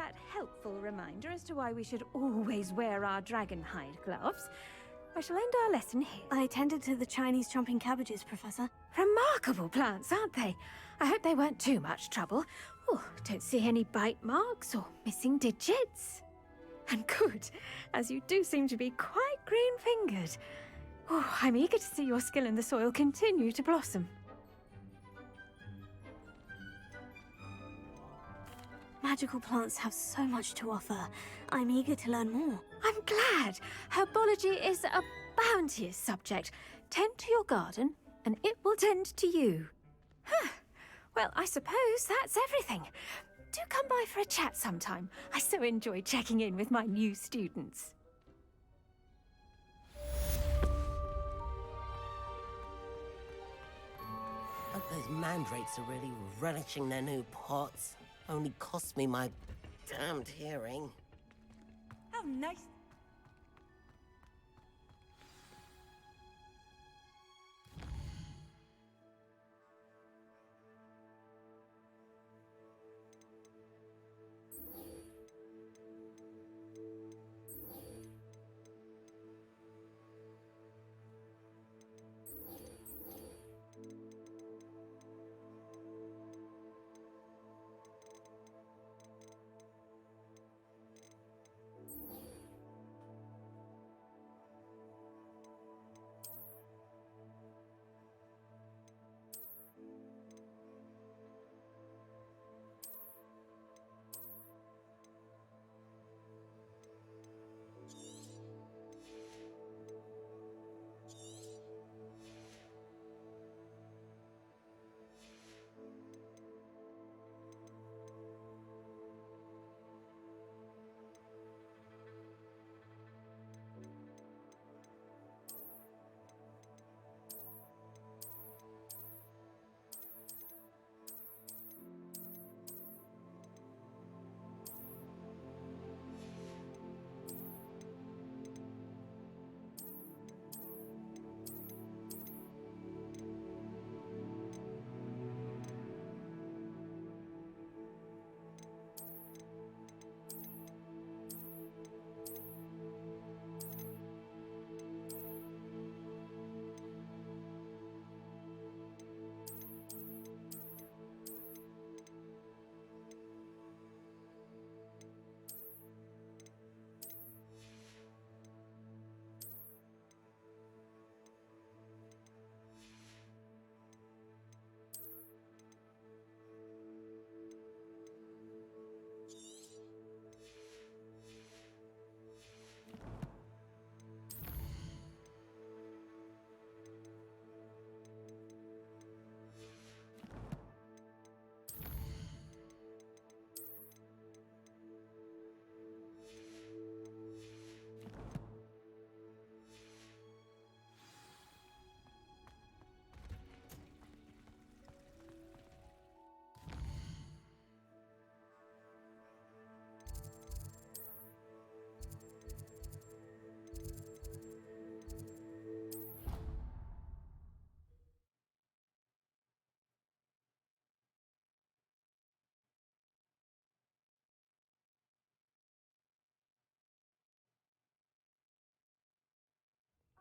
that helpful reminder as to why we should always wear our dragon hide gloves, I shall end our lesson here. I tended to the Chinese chomping cabbages, Professor. Remarkable plants, aren't they? I hope they weren't too much trouble. Oh, don't see any bite marks or missing digits. And good, as you do seem to be quite green-fingered. Oh, I'm eager to see your skill in the soil continue to blossom. Magical plants have so much to offer. I'm eager to learn more. I'm glad. Herbology is a bounteous subject. Tend to your garden, and it will tend to you. Huh. Well, I suppose that's everything. Do come by for a chat sometime. I so enjoy checking in with my new students. Hope those mandrakes are really relishing their new pots. Only cost me my damned hearing. How nice.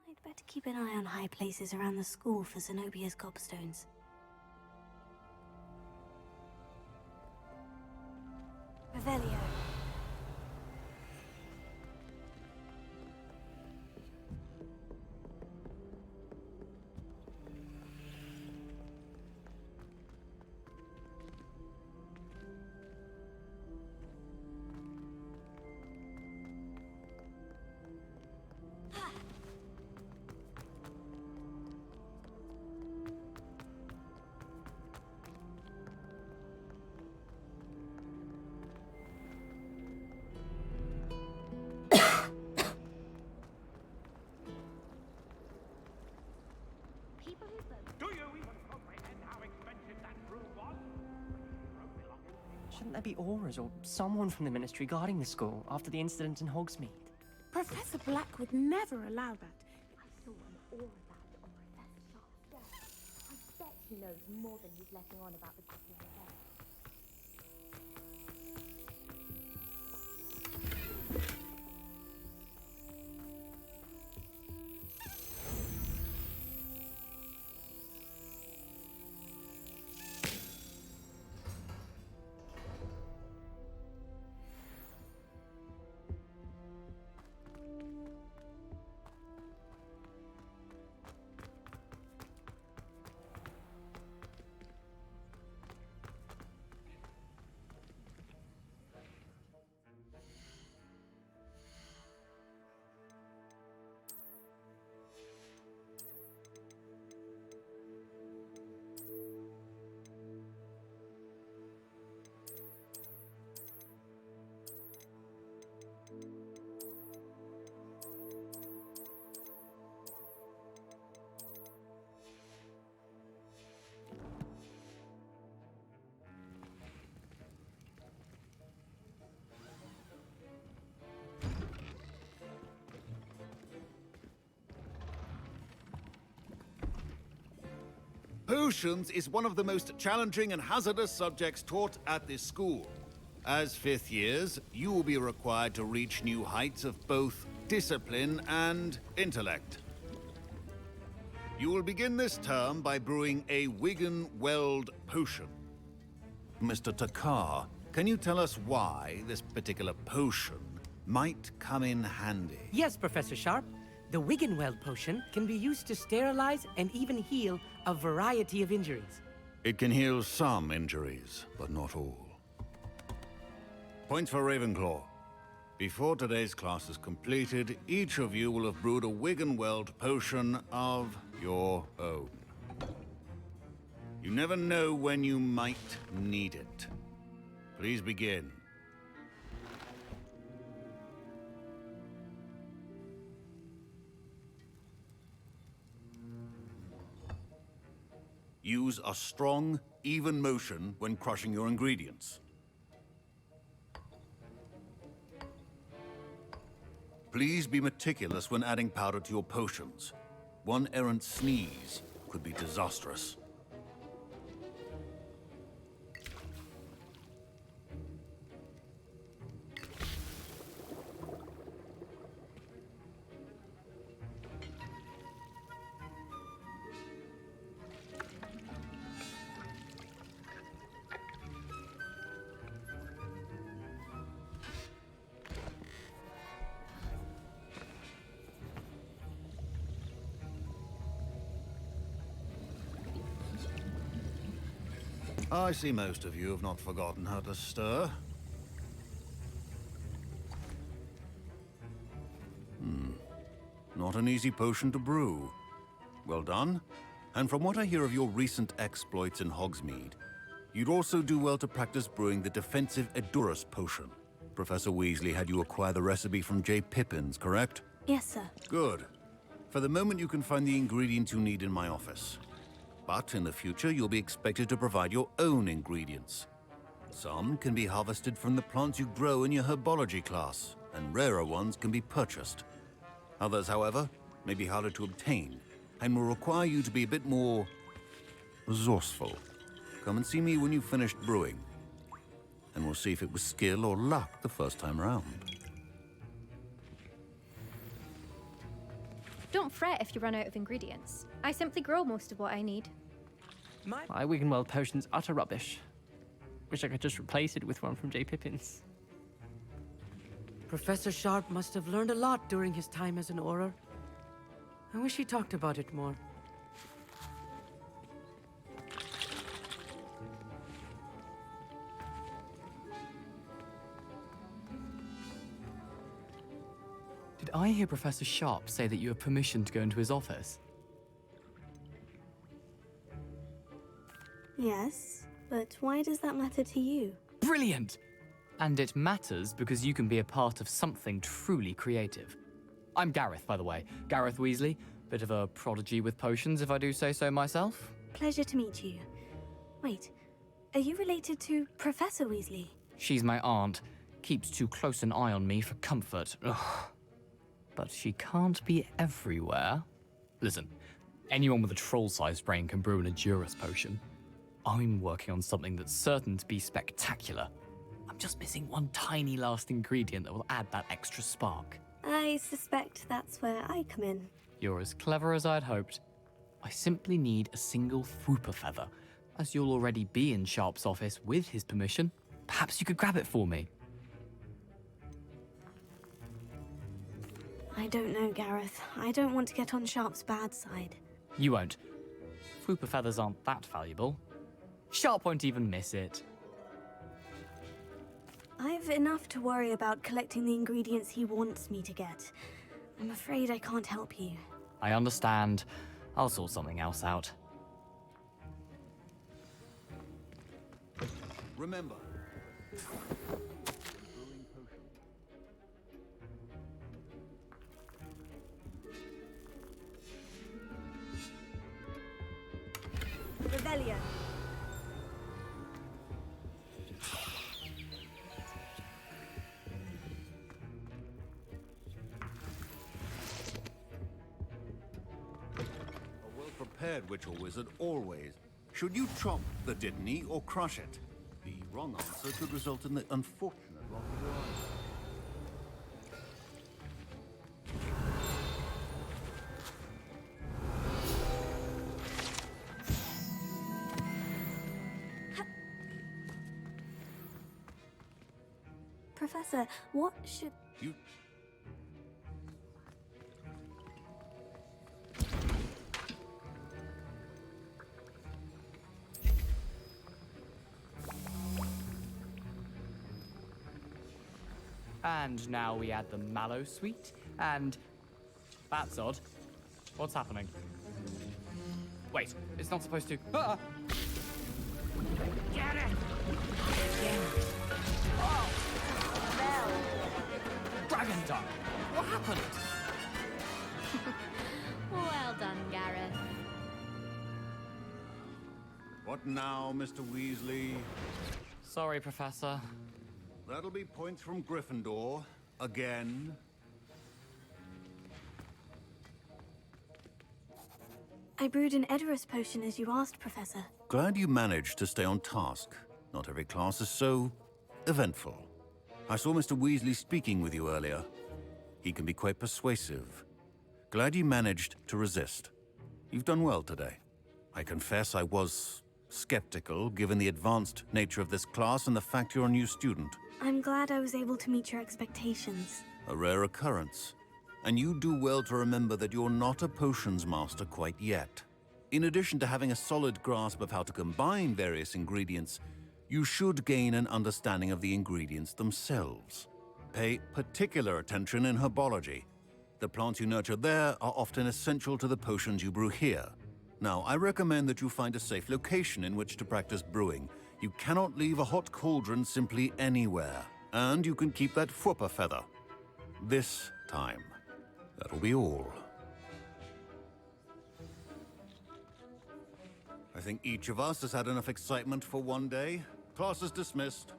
I'd better keep an eye on high places around the school for Zenobia's gobstones. Revelio. Shouldn't there be auras or someone from the Ministry guarding the school after the incident in Hogsmeade? Professor Black would never allow that. I saw an aura badge on Professor Sharp's desk. I bet he knows more than he's letting on about the Goblin event. Potions is one of the most challenging and hazardous subjects taught at this school. As fifth years, you will be required to reach new heights of both discipline and intellect. You will begin this term by brewing a Wigan Weld potion. Mr. Takar, can you tell us why this particular potion might come in handy? Yes, Professor Sharp. The Wiggenweld potion can be used to sterilize and even heal a variety of injuries. It can heal some injuries, but not all. Points for Ravenclaw. Before today's class is completed, each of you will have brewed a Wiggenweld potion of your own. You never know when you might need it. Please begin. Use a strong, even motion when crushing your ingredients. Please be meticulous when adding powder to your potions. One errant sneeze could be disastrous. I see most of you have not forgotten how to stir. Not an easy potion to brew. Well done. And from what I hear of your recent exploits in Hogsmeade, you'd also do well to practice brewing the defensive Edurus potion. Professor Weasley had you acquire the recipe from J. Pippin's, correct? Yes, sir. Good. For the moment, you can find the ingredients you need in my office. But in the future, you'll be expected to provide your own ingredients. Some can be harvested from the plants you grow in your herbology class, and rarer ones can be purchased. Others, however, may be harder to obtain, and will require you to be a bit more resourceful. Come and see me when you've finished brewing, and we'll see if it was skill or luck the first time round. Don't fret if you run out of ingredients. I simply grow most of what I need. My Wiggenweld potion's utter rubbish. Wish I could just replace it with one from J. Pippin's. Professor Sharp must have learned a lot during his time as an Auror. I wish he talked about it more. Did I hear Professor Sharp say that you have permission to go into his office? Yes, but why does that matter to you? Brilliant! And it matters because you can be a part of something truly creative. I'm Gareth, by the way. Gareth Weasley. Bit of a prodigy with potions, if I do say so myself. Pleasure to meet you. Wait, are you related to Professor Weasley? She's my aunt. Keeps too close an eye on me for comfort. Ugh. But she can't be everywhere. Listen, anyone with a troll-sized brain can brew an Edurus potion. I'm working on something that's certain to be spectacular. I'm just missing one tiny last ingredient that will add that extra spark. I suspect that's where I come in. You're as clever as I'd hoped. I simply need a single Fwooper feather. As you'll already be in Sharp's office with his permission, perhaps you could grab it for me. I don't know, Gareth. I don't want to get on Sharp's bad side. You won't. Fwooper feathers aren't that valuable. Sharp won't even miss it. I've enough to worry about collecting the ingredients he wants me to get. I'm afraid I can't help you. I understand. I'll sort something else out. Remember. Revelio. prepared witch or wizard always. Should you chop the Dittany or crush it? The wrong answer could result in the unfortunate loss of your eye. Professor, what should... You... And now we add the mallow sweet, and... That's odd. What's happening? Wait, it's not supposed to... Ah! Get it! Oh! Dragon Tongue! What happened? Well done, Gareth. What now, Mr. Weasley? Sorry, Professor. That'll be points from Gryffindor. Again. I brewed an Edorus potion as you asked, Professor. Glad you managed to stay on task. Not every class is so eventful. I saw Mr. Weasley speaking with you earlier. He can be quite persuasive. Glad you managed to resist. You've done well today. I confess I was skeptical, given the advanced nature of this class and the fact you're a new student. I'm glad I was able to meet your expectations. A rare occurrence. And you do well to remember that you're not a potions master quite yet. In addition to having a solid grasp of how to combine various ingredients, you should gain an understanding of the ingredients themselves. Pay particular attention in herbology. The plants you nurture there are often essential to the potions you brew here. Now, I recommend that you find a safe location in which to practice brewing. You cannot leave a hot cauldron simply anywhere. And you can keep that Fwooper feather. This time. That'll be all. I think each of us has had enough excitement for one day. Class is dismissed.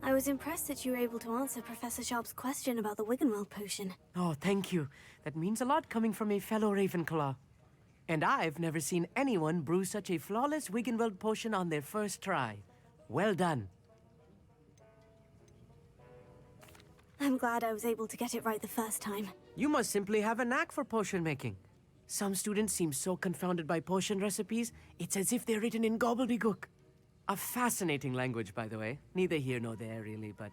I was impressed that you were able to answer Professor Sharp's question about the Wiggenweld potion. Oh, thank you. That means a lot coming from a fellow Ravenclaw. And I've never seen anyone brew such a flawless Wiggenweld potion on their first try. Well done. I'm glad I was able to get it right the first time. You must simply have a knack for potion making. Some students seem so confounded by potion recipes, it's as if they're written in gobbledygook. A fascinating language, by the way. Neither here nor there, really, but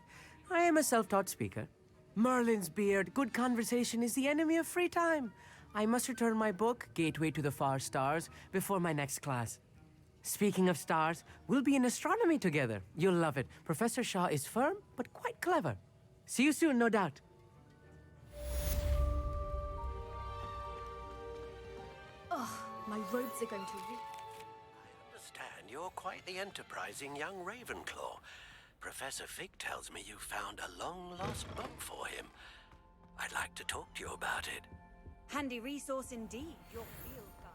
I am a self-taught speaker. Merlin's beard, good conversation is the enemy of free time. I must return my book, Gateway to the Far Stars, before my next class. Speaking of stars, we'll be in astronomy together. You'll love it. Professor Shaw is firm, but quite clever. See you soon, no doubt. Oh, my robes are going to reek. I understand you're quite the enterprising young Ravenclaw. Professor Fig tells me you found a long-lost book for him. I'd like to talk to you about it. Handy resource indeed, your field guide.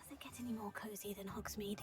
Does it get any more cozy than Hogsmeade?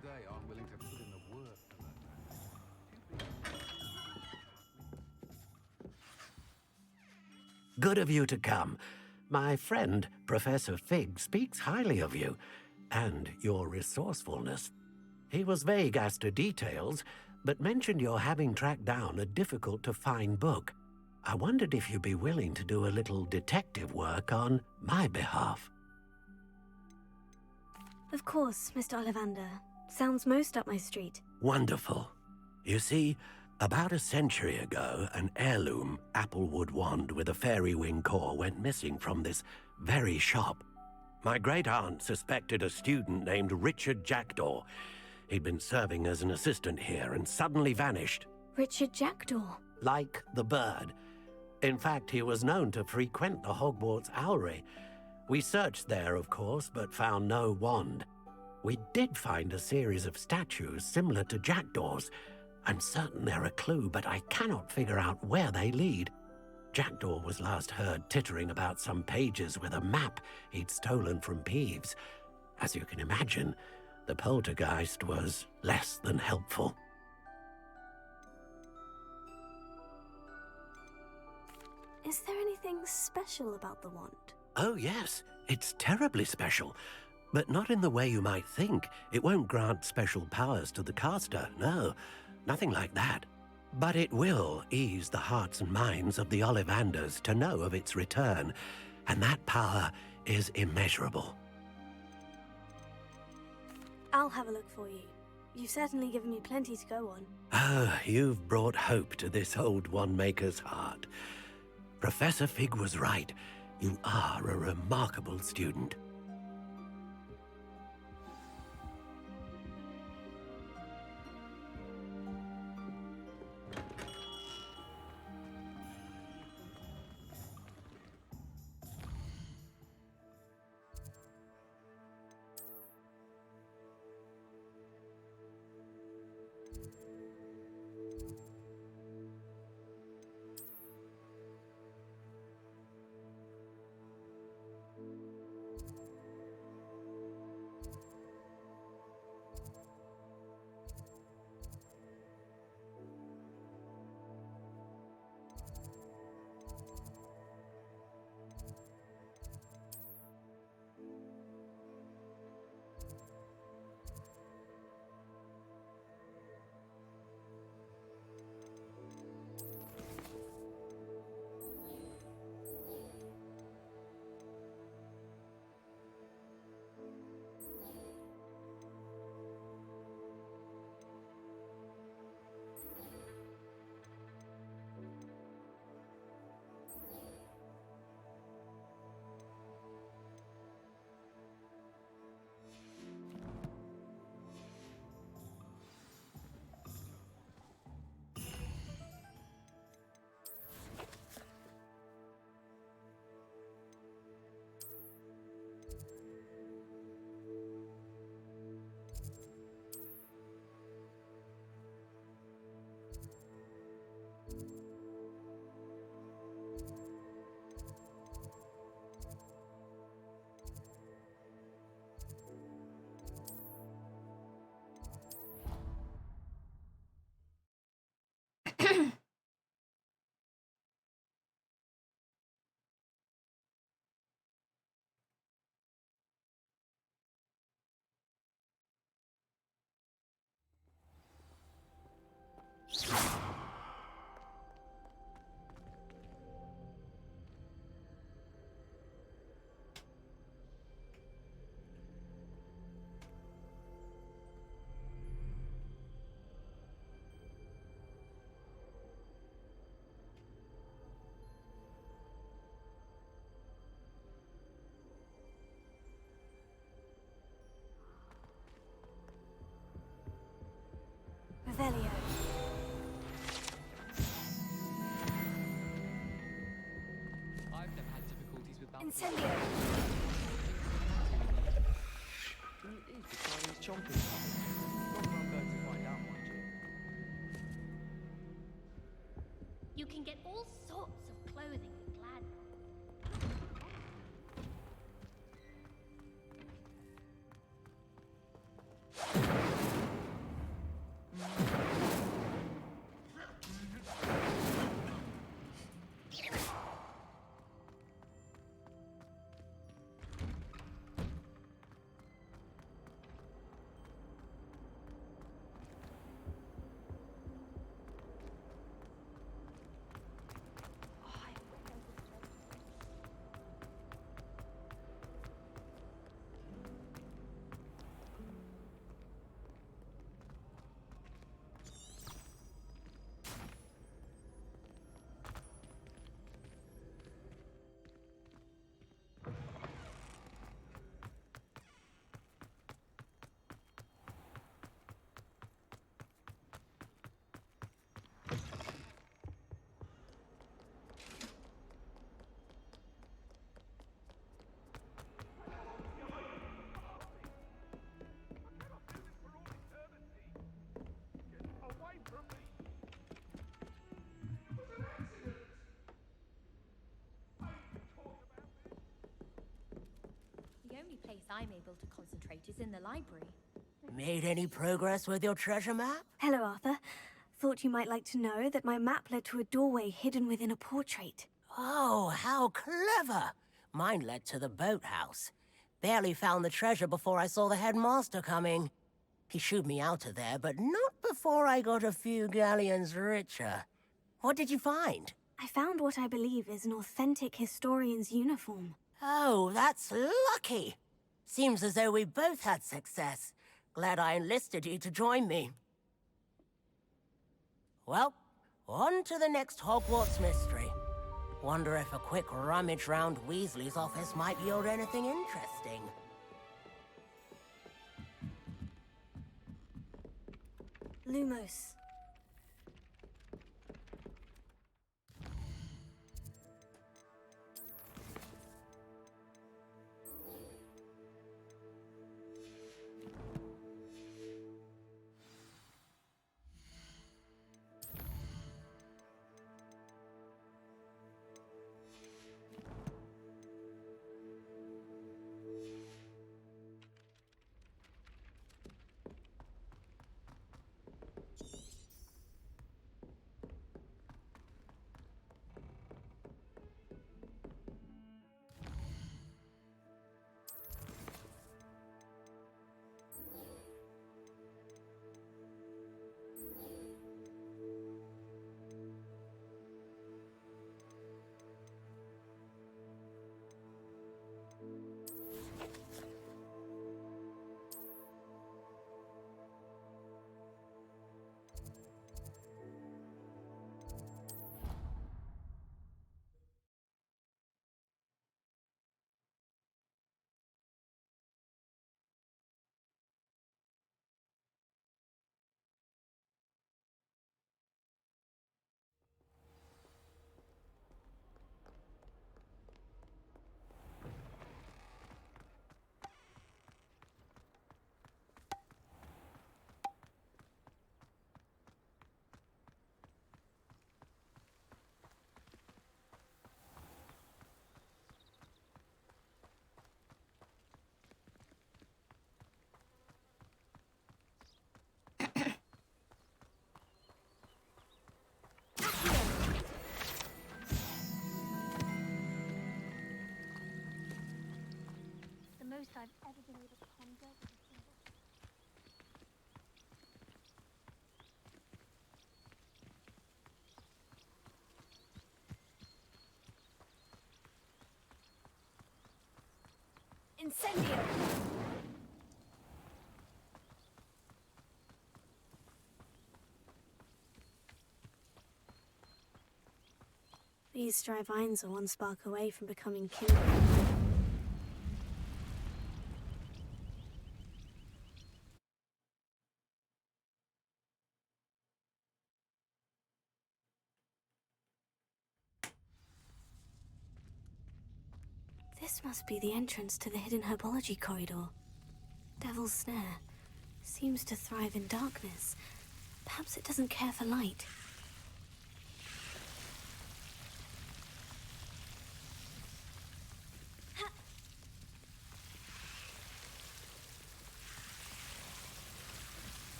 today aren't willing to put in the work for that. Good of you to come. My friend, Professor Fig, speaks highly of you and your resourcefulness. He was vague as to details, but mentioned your having tracked down a difficult-to-find book. I wondered if you'd be willing to do a little detective work on my behalf. Of course, Mr. Ollivander. Sounds most up my street. Wonderful. You see, about a century ago, an heirloom applewood wand with a fairy wing core went missing from this very shop. My great-aunt suspected a student named Richard Jackdaw. He'd been serving as an assistant here and suddenly vanished. Richard Jackdaw? Like the bird. In fact, he was known to frequent the Hogwarts Owlery. We searched there, of course, but found no wand. We did find a series of statues similar to Jackdaw's. I'm certain they're a clue, but I cannot figure out where they lead. Jackdaw was last heard tittering about some pages with a map he'd stolen from Peeves. As you can imagine, the poltergeist was less than helpful. Is there anything special about the wand? Oh yes, it's terribly special. But not in the way you might think. It won't grant special powers to the caster, no. Nothing like that. But it will ease the hearts and minds of the Ollivanders to know of its return, and that power is immeasurable. I'll have a look for you. You've certainly given me plenty to go on. Oh, you've brought hope to this old wand-maker's heart. Professor Fig was right. You are a remarkable student. Revelio. I've never had difficulties with that. Incendio. Can you eat the Chinese chomping? Not that I'm going to find out, mind you. You can get all sorts of clothing with glad. place I'm able to concentrate is in the library. Made any progress with your treasure map? Hello, Arthur. Thought you might like to know that my map led to a doorway hidden within a portrait. Oh, how clever! Mine led to the boathouse. Barely found the treasure before I saw the headmaster coming. He shooed me out of there, but not before I got a few galleons richer. What did you find? I found what I believe is an authentic historian's uniform. Oh, that's lucky. Seems as though we both had success. Glad I enlisted you to join me. Well, on to the next Hogwarts mystery. Wonder if a quick rummage round Weasley's office might yield anything interesting. Lumos. The most I've ever been able to conjure is a single. Incendio! These dry vines are one spark away from becoming kindled. This must be the entrance to the hidden herbology corridor. Devil's Snare seems to thrive in darkness. Perhaps it doesn't care for light.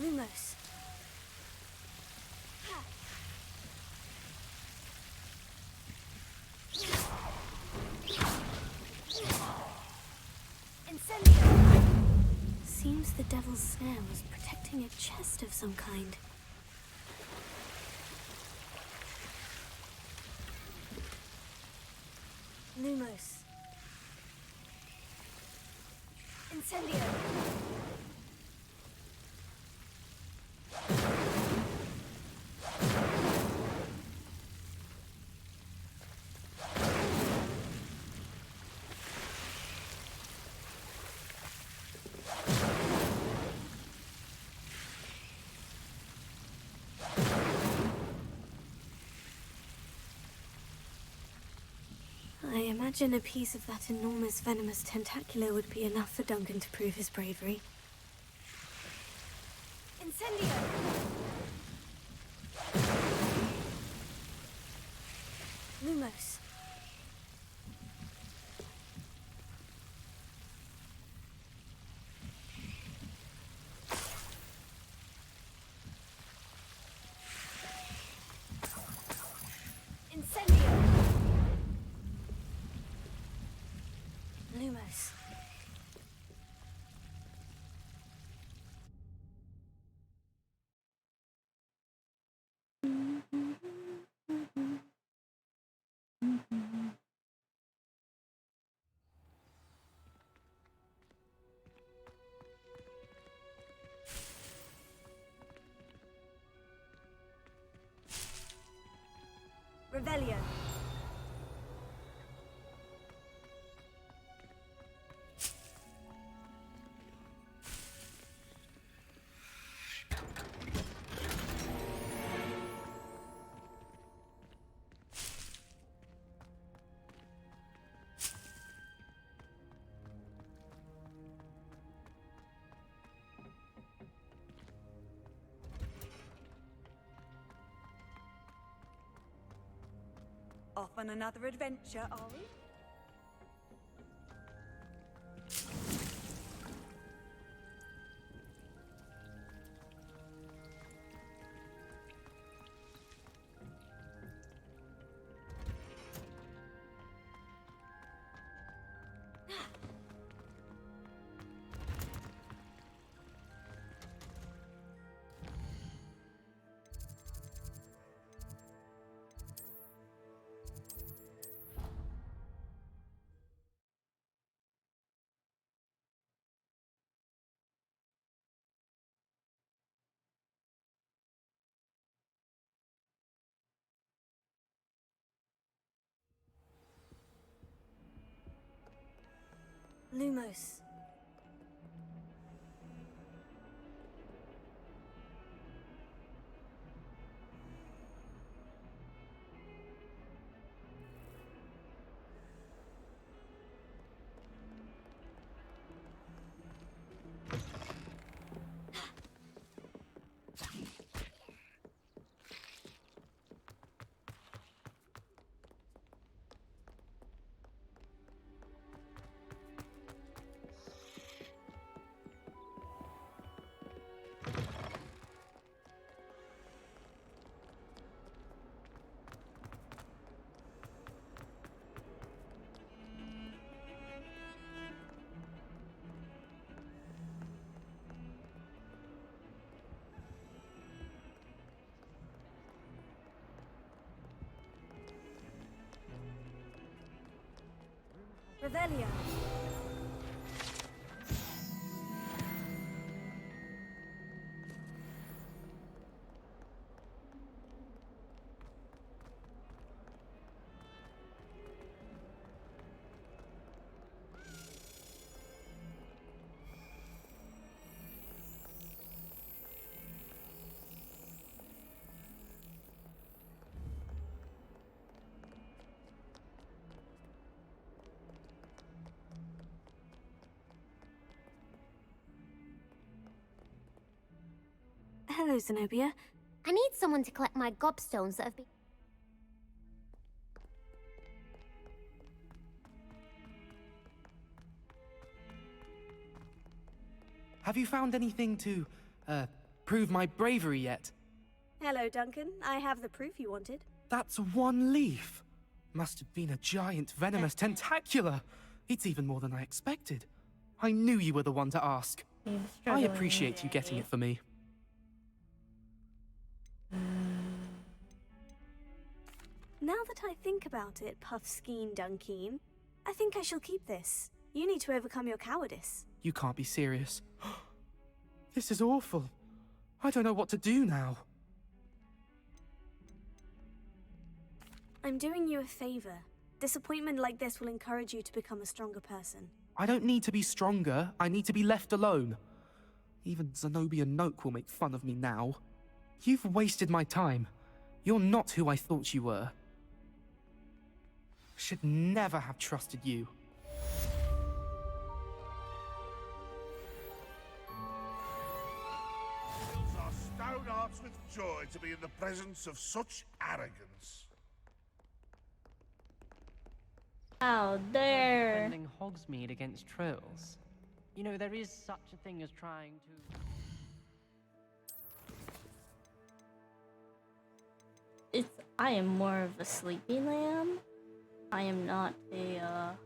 Lumos. Incendio! Seems the Devil's Snare was protecting a chest of some kind. Lumos. Incendio! I imagine a piece of that enormous venomous tentacular would be enough for Duncan to prove his bravery. Incendio! Lumos. Revelio. Off on another adventure, are we? Lumos. Revelio. Hello, Zenobia. I need someone to collect my gobstones that have been... Have you found anything to, prove my bravery yet? Hello, Duncan. I have the proof you wanted. That's one leaf. Must have been a giant venomous tentacula. It's even more than I expected. I knew you were the one to ask. I appreciate you getting it for me. Now that I think about it, Puffskein Dunkeen, I think I shall keep this. You need to overcome your cowardice. You can't be serious. This is awful. I don't know what to do now. I'm doing you a favor. Disappointment like this will encourage you to become a stronger person. I don't need to be stronger. I need to be left alone. Even Zenobia Noak will make fun of me now. You've wasted my time. You're not who I thought you were. Should never have trusted you. Fills our stout hearts with joy to be in the presence of such arrogance. How dare! Defending Hogsmeade against trolls. You know, there is such a thing as trying to... I am more of a sleepy lamb. I am not a,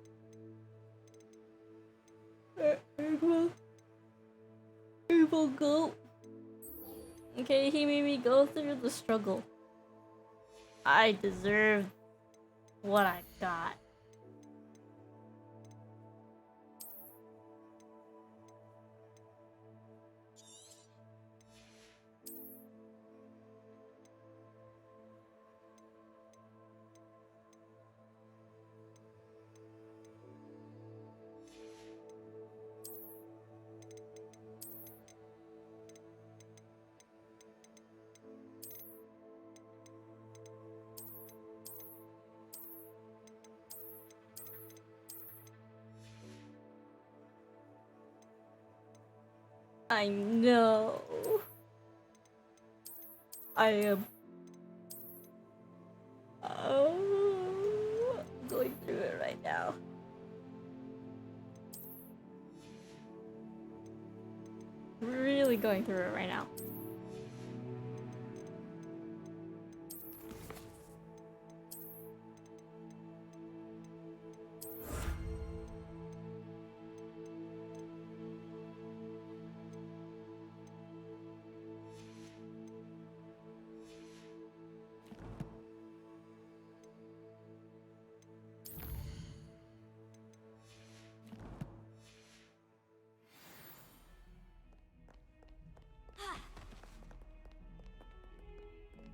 evil goat. Okay, he made me go through the struggle. I deserve what I got. I know. I am going through it right now. Really going through it right now.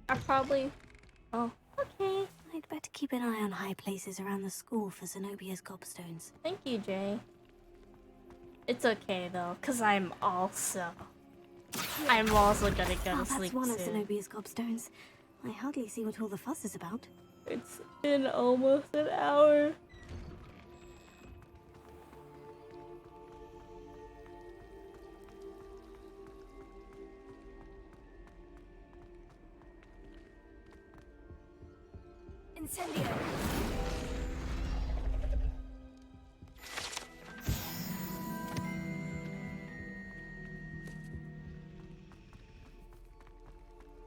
I probably... Oh, okay. I'd better keep an eye on high places around the school for Zenobia's gobstones. Thank you, Jay. It's okay, though, because I'm also gonna go to sleep That's one soon. of Zenobia's gobstones. I hardly see what all the fuss is about. It's been almost an hour. Incendio!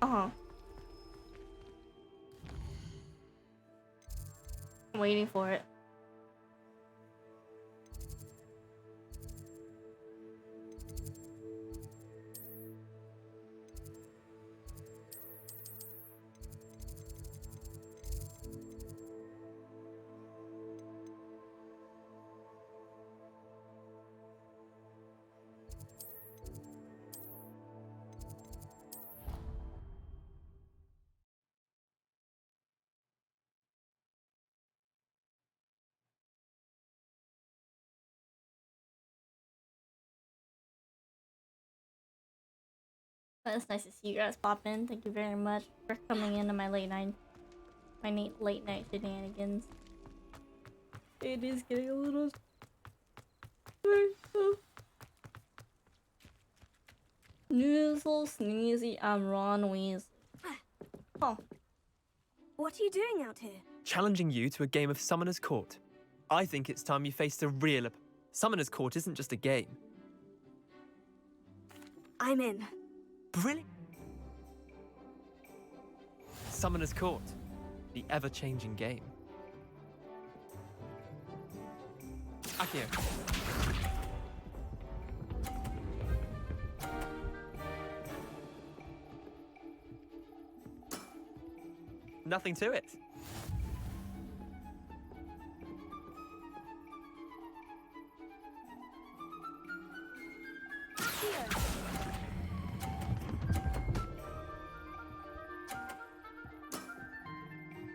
Uh-huh. I'm waiting for it. But it's nice to see you guys pop in. Thank you very much for coming into my late night shenanigans. It is getting a little... Noozle Sneezy, I'm Ron Weasley. Oh. What are you doing out here? Challenging you to a game of Summoner's Court. I think it's time you faced a real... Summoner's Court isn't just a game. I'm in. Brilliant. Summoner's Court. The ever-changing game. Akio. Nothing to it.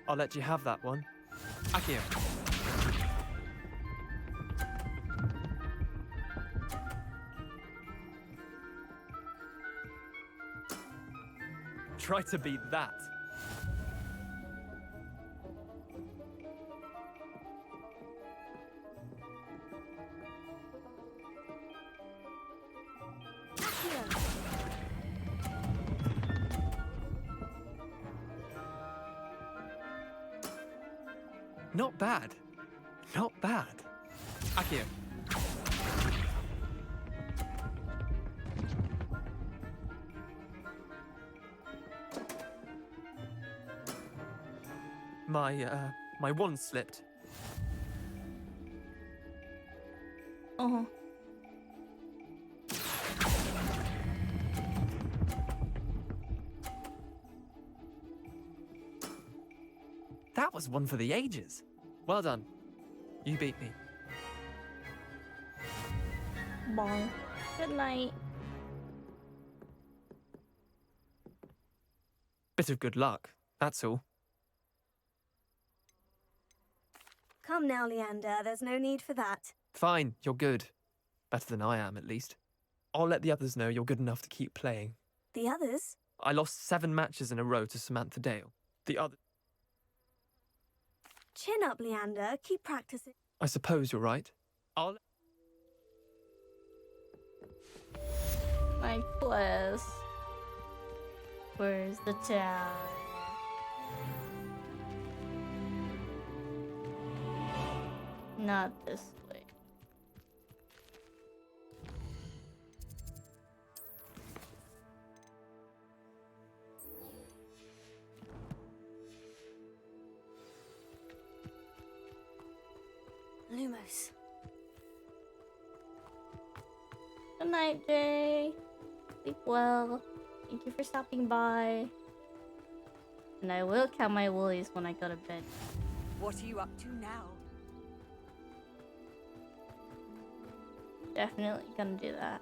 I'll let you have that one. Akio. Try to beat that. Not bad. Not bad. Akio. My wand slipped. Uh-huh. That was one for the ages. Well done. You beat me. Bong. Good night. Bit of good luck, that's all. Come now, Leander. There's no need for that. Fine, you're good. Better than I am, at least. I'll let the others know you're good enough to keep playing. The others? I lost 7 matches in a row to Samantha Dale. The other... Chin up, Leander. Keep practicing. I suppose you're right. I'll... My quest. Where's the town? Not this way. Lumos. Good night, Jay. Sleep well. Thank you for stopping by. And I will count my woolies when I go to bed. What are you up to now? Definitely gonna do that.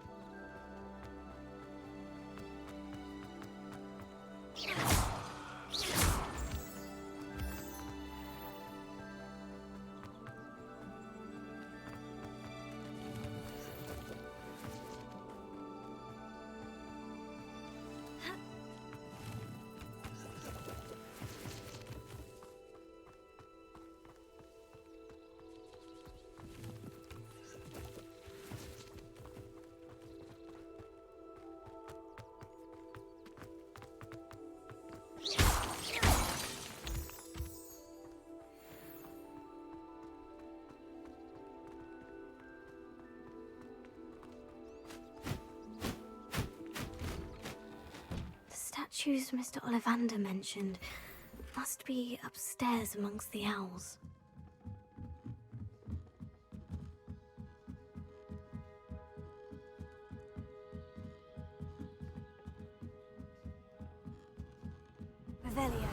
Statues Mr. Ollivander mentioned must be upstairs amongst the owls. Revelio.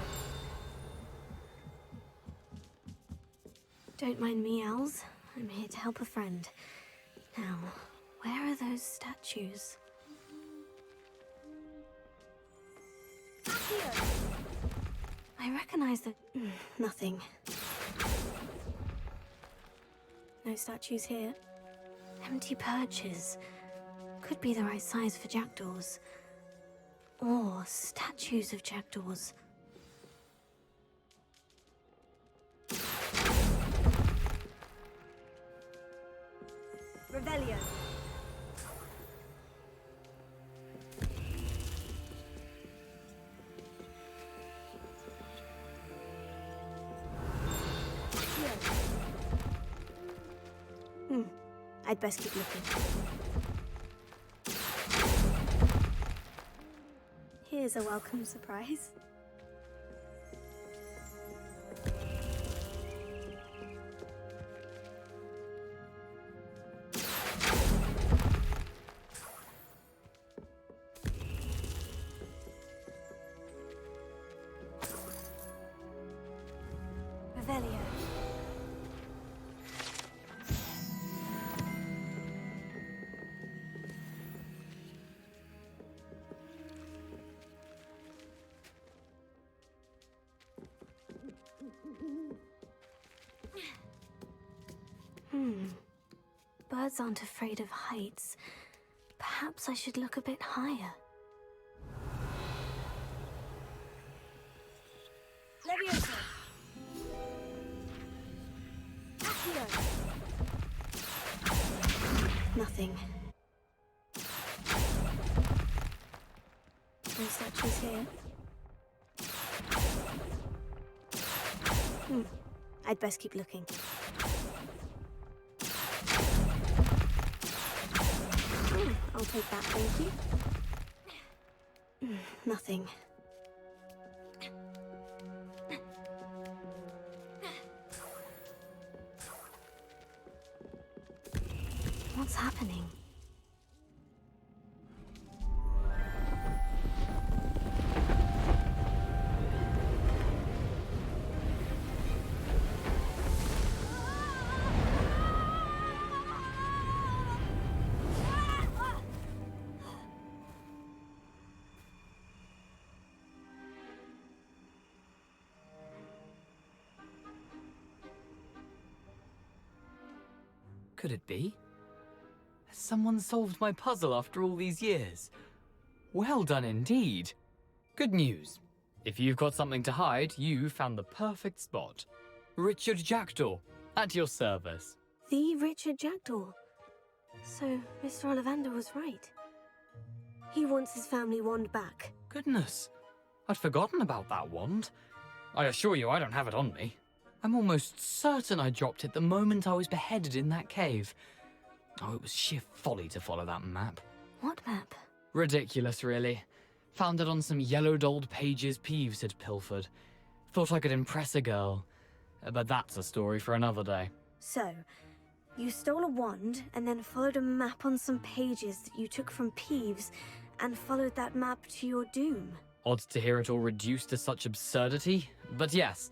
Don't mind me, owls. I'm here to help a friend. Now, where are those statues? I recognize the... nothing. No statues here. Empty perches. Could be the right size for jackdaws. Or statues of jackdaws. Revelio. I'd best keep looking. Here's a welcome surprise. Revelio. Birds aren't afraid of heights. Perhaps I should look a bit higher. Leviosa. Accio. Nothing. No statues here. I'd best keep looking. I'll take that, thank you. Nothing. What's happening? Could it be? Has someone solved my puzzle after all these years? Well done indeed. Good news. If you've got something to hide, you found the perfect spot. Richard Jackdaw, at your service. The Richard Jackdaw. So, Mr. Ollivander was right. He wants his family wand back. Goodness, I'd forgotten about that wand. I assure you I don't have it on me. I'm almost certain I dropped it the moment I was beheaded in that cave. Oh, it was sheer folly to follow that map. What map? Ridiculous, really. Found it on some yellowed old pages Peeves had pilfered. Thought I could impress a girl. But that's a story for another day. So, you stole a wand and then followed a map on some pages that you took from Peeves and followed that map to your doom. Odd to hear it all reduced to such absurdity, but yes.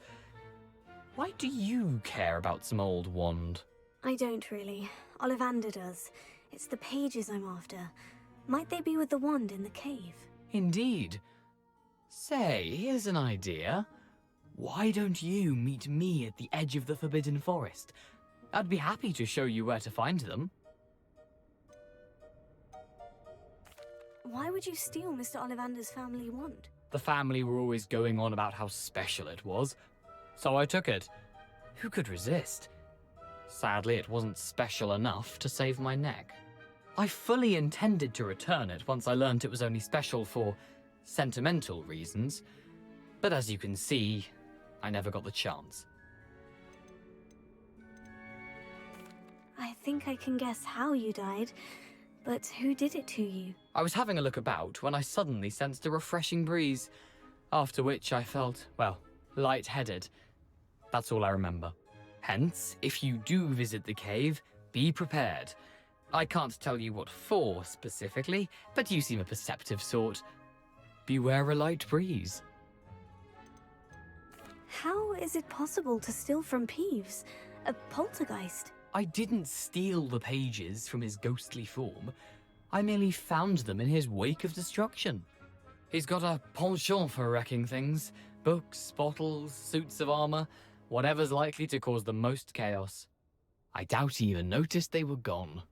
Why do you care about some old wand? I don't really. Ollivander does. It's the pages I'm after. Might they be with the wand in the cave? Indeed. Say, here's an idea. Why don't you meet me at the edge of the Forbidden Forest? I'd be happy to show you where to find them. Why would you steal Mr. Ollivander's family wand? The family were always going on about how special it was, so I took it. Who could resist? Sadly, it wasn't special enough to save my neck. I fully intended to return it once I learned it was only special for sentimental reasons, but as you can see, I never got the chance. I think I can guess how you died, but who did it to you? I was having a look about when I suddenly sensed a refreshing breeze, after which I felt, well, lightheaded. That's all I remember. Hence, if you do visit the cave, be prepared. I can't tell you what for specifically, but you seem a perceptive sort. Beware a light breeze. How is it possible to steal from Peeves? A poltergeist? I didn't steal the pages from his ghostly form. I merely found them in his wake of destruction. He's got a penchant for wrecking things. Books, bottles, suits of armor, whatever's likely to cause the most chaos. I doubt he even noticed they were gone.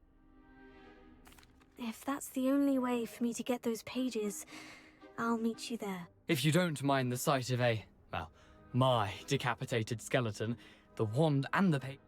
If that's the only way for me to get those pages, I'll meet you there. If you don't mind the sight of my decapitated skeleton, the wand and the page...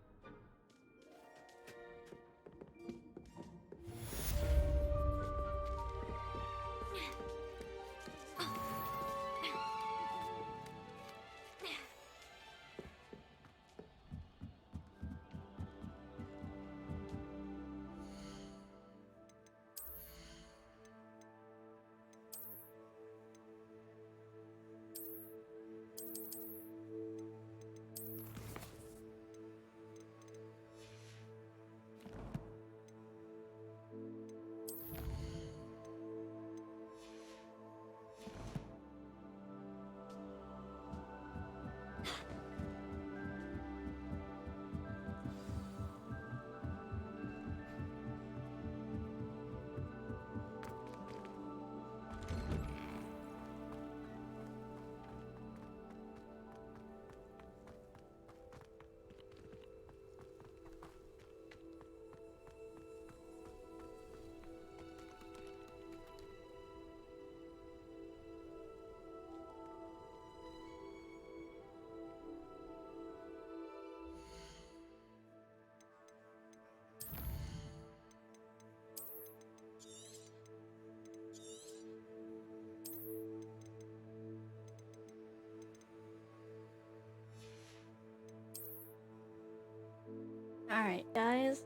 Alright, guys.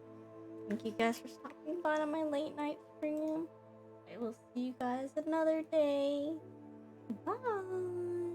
Thank you guys for stopping by on my late night stream. I will see you guys another day. Bye.